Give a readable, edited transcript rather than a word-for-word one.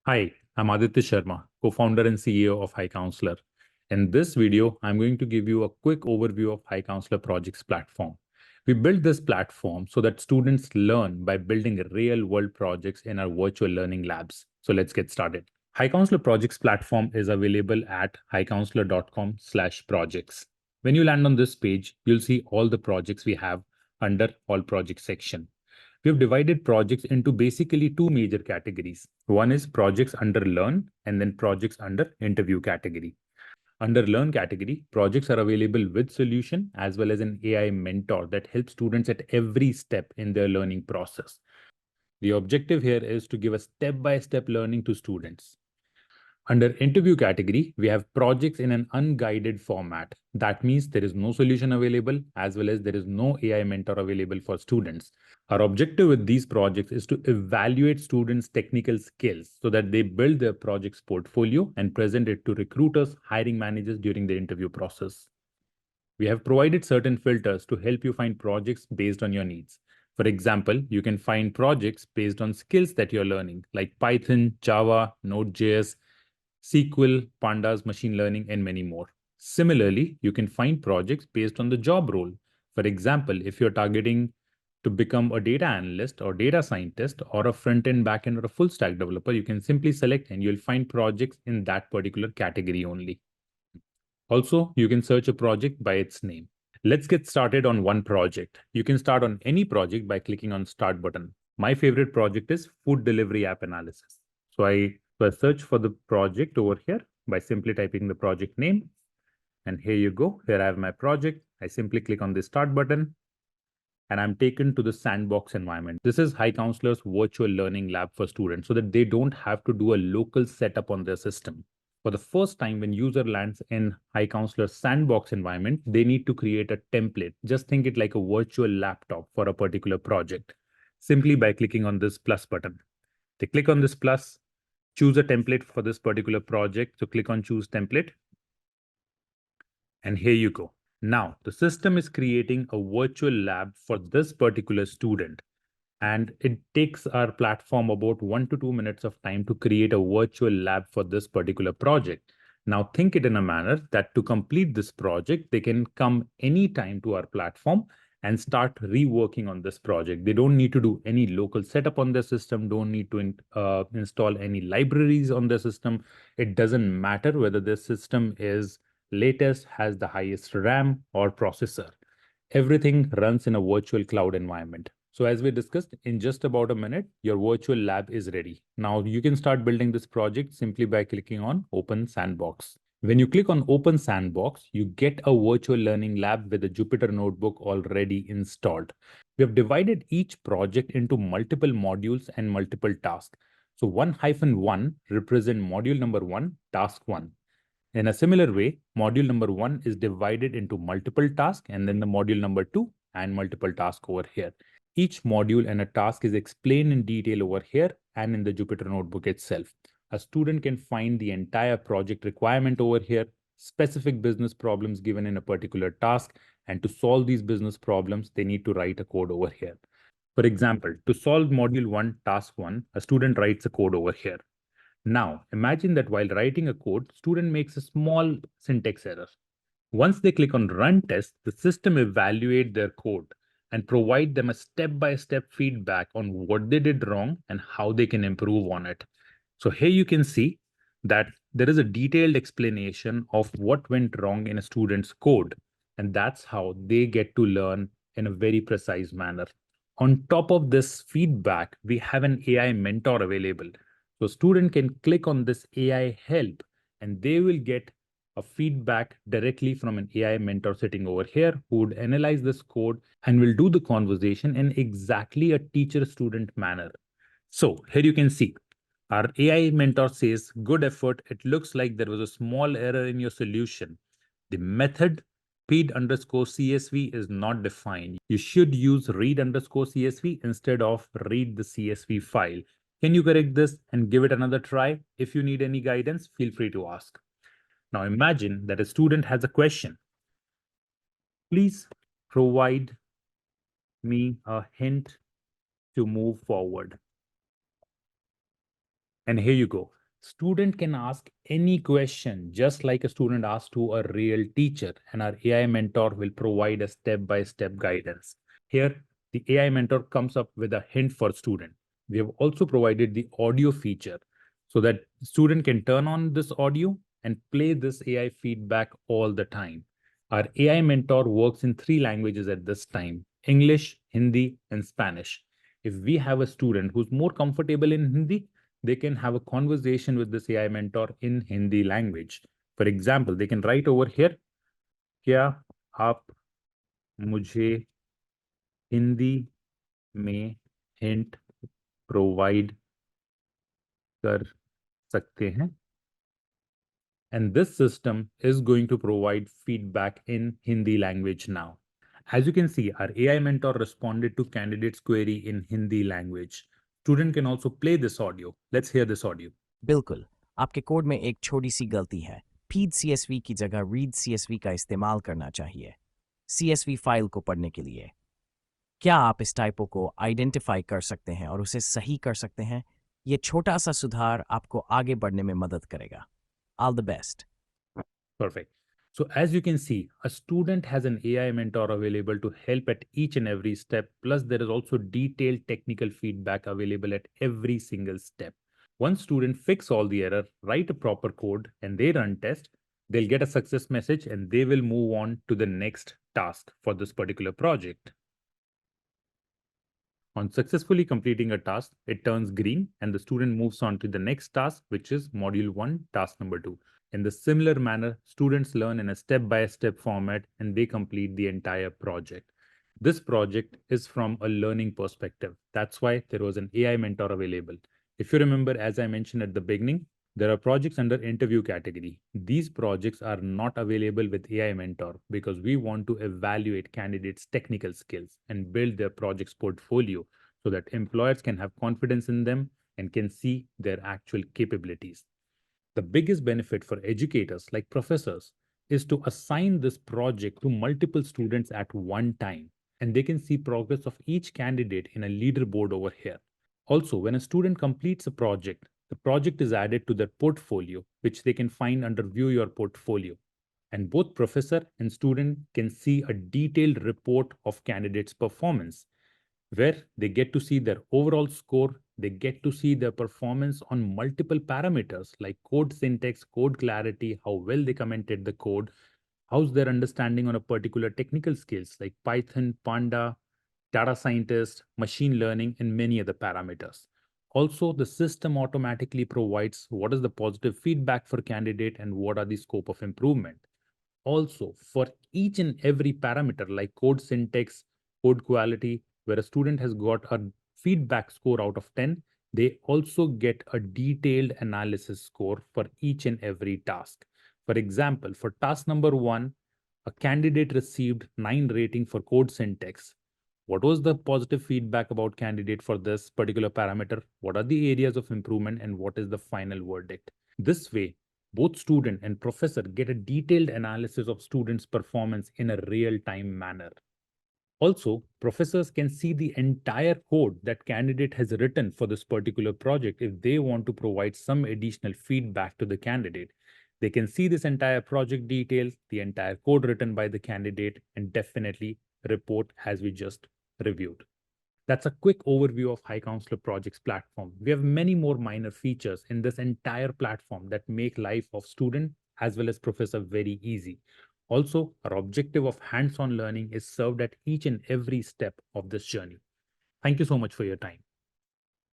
Hi, I'm Aditya Sharma, co-founder and CEO of HiCounselor. In this video, I'm going to give you a quick overview of HiCounselor Projects platform. We built this platform so that students learn by building real-world projects in our virtual learning labs. So let's get started. HiCounselor Projects platform is available at hicounselor.com/projects. When you land on this page, you'll see all the projects we have under All Projects section. We've divided projects into basically two major categories. One is projects under Learn and then projects under Interview category. Under Learn category, projects are available with solution as well as an AI mentor that helps students at every step in their learning process. The objective here is to give a step-by-step learning to students. Under interview category, we have projects in an unguided format. That means there is no solution available as well as there is no AI mentor available for students. Our objective with these projects is to evaluate students' technical skills so that they build their project's portfolio and present it to recruiters, hiring managers during the interview process. We have provided certain filters to help you find projects based on your needs. For example, you can find projects based on skills that you're learning, like Python, Java, Node.js, SQL, Pandas, machine learning, and many more. Similarly, you can find projects based on the job role. For example, if you're targeting to become a data analyst or data scientist or a front-end, back-end, or a full-stack developer, you can simply select and you'll find projects in that particular category only. Also, you can search a project by its name. Let's get started on one project. You can start on any project by clicking on Start button. My favorite project is Food Delivery App Analysis. So I search for the project over here by simply typing the project name. And here you go. Here I have my project. I simply click on the Start button and I'm taken to the Sandbox environment. This is HiCounselor's virtual learning lab for students so that they don't have to do a local setup on their system. For the first time, when user lands in HiCounselor's Sandbox environment, they need to create a template. Just think it like a virtual laptop for a particular project, simply by clicking on this plus button. They click on this plus, choose a template for this particular project. So click on choose template. And here you go. Now, the system is creating a virtual lab for this particular student. And it takes our platform about 1 to 2 minutes of time to create a virtual lab for this particular project. Now, think it in a manner that to complete this project, they can come anytime to our platform and start reworking on this project. They don't need to do any local setup on their system, don't need to install any libraries on their system. It doesn't matter whether the system is latest, has the highest RAM or processor. Everything runs in a virtual cloud environment. So as we discussed, in just about a minute, your virtual lab is ready. Now you can start building this project simply by clicking on Open Sandbox. When you click on Open Sandbox, you get a virtual learning lab with a Jupyter notebook already installed. We have divided each project into multiple modules and multiple tasks. So 1-1 represent module number 1, task 1. In a similar way, module number 1 is divided into multiple tasks and then the module number 2 and multiple tasks over here. Each module and a task is explained in detail over here and in the Jupyter notebook itself. A student can find the entire project requirement over here, specific business problems given in a particular task, and to solve these business problems, they need to write a code over here. For example, to solve module 1, task 1, a student writes a code over here. Now, imagine that while writing a code, student makes a small syntax error. Once they click on Run Test, the system evaluates their code and provide them a step-by-step feedback on what they did wrong and how they can improve on it. So here you can see that there is a detailed explanation of what went wrong in a student's code, and that's how they get to learn in a very precise manner. On top of this feedback, we have an AI mentor available. So student can click on this AI help and they will get a feedback directly from an AI mentor sitting over here who would analyze this code and will do the conversation in exactly a teacher-student manner. So here you can see our AI mentor says, good effort. It looks like there was a small error in your solution. The method read_CSV is not defined. You should use read_CSV instead of read the CSV file. Can you correct this and give it another try? If you need any guidance, feel free to ask. Now imagine that a student has a question. Please provide me a hint to move forward. And here you go. Student can ask any question just like a student asks to a real teacher, and our AI mentor will provide a step-by-step guidance. Here, the AI mentor comes up with a hint for student. We have also provided the audio feature so that student can turn on this audio and play this AI feedback all the time. Our AI mentor works in 3 languages at this time: English, Hindi, and Spanish. If we have a student who's more comfortable in Hindi, they can have a conversation with this AI mentor in Hindi language. For example, they can write over here, क्या आप मुझे हिंदी में hint provide कर सकते हैं? And this system is going to provide feedback in Hindi language now. As you can see, our AI mentor responded to candidate's query in Hindi language. Student can also play this audio. Let's hear this audio. बिल्कुल, आपके code में एक छोटी सी गलती है। feed CSV की जगह read CSV का इस्तेमाल करना चाहिए CSV फाइल को पढ़ने के लिए। क्या आप इस टाइपो को आइडेंटिफाई कर सकते हैं और उसे सही कर सकते हैं? ये छोटा सा सुधार आपको आगे बढ़ने में मदद करेगा। All the best. Perfect. So as you can see, a student has an AI mentor available to help at each and every step. Plus, there is also detailed technical feedback available at every single step. Once student fix all the error, write a proper code, and they run test, they'll get a success message and they will move on to the next task for this particular project. On successfully completing a task, it turns green and the student moves on to the next task, which is module 1, task number 2. In the similar manner, students learn in a step-by-step format and they complete the entire project. This project is from a learning perspective. That's why there was an AI mentor available. If you remember, as I mentioned at the beginning, there are projects under interview category. These projects are not available with AI mentor because we want to evaluate candidates' technical skills and build their project's portfolio so that employers can have confidence in them and can see their actual capabilities. The biggest benefit for educators like professors is to assign this project to multiple students at one time, and they can see progress of each candidate in a leaderboard over here. Also, when a student completes a project, the project is added to their portfolio, which they can find under View Your Portfolio. And both professor and student can see a detailed report of candidates' performance, where they get to see their overall score, they get to see their performance on multiple parameters like code syntax, code clarity, how well they commented the code, how's their understanding on a particular technical skills like Python, Panda, data scientist, machine learning, and many other parameters. Also, the system automatically provides what is the positive feedback for candidate and what are the scope of improvement. Also, for each and every parameter like code syntax, code quality, where a student has got a feedback score out of 10, they also get a detailed analysis score for each and every task. For example, for task number 1, a candidate received 9 rating for code syntax. What was the positive feedback about candidate for this particular parameter? What are the areas of improvement and what is the final verdict? This way, both student and professor get a detailed analysis of students' performance in a real-time manner. Also, professors can see the entire code that candidate has written for this particular project if they want to provide some additional feedback to the candidate. They can see this entire project details, the entire code written by the candidate, and definitely report as we just reviewed. That's a quick overview of HiCounselor Projects platform. We have many more minor features in this entire platform that make life of student as well as professor very easy. Also, our objective of hands-on learning is served at each and every step of this journey. Thank you so much for your time.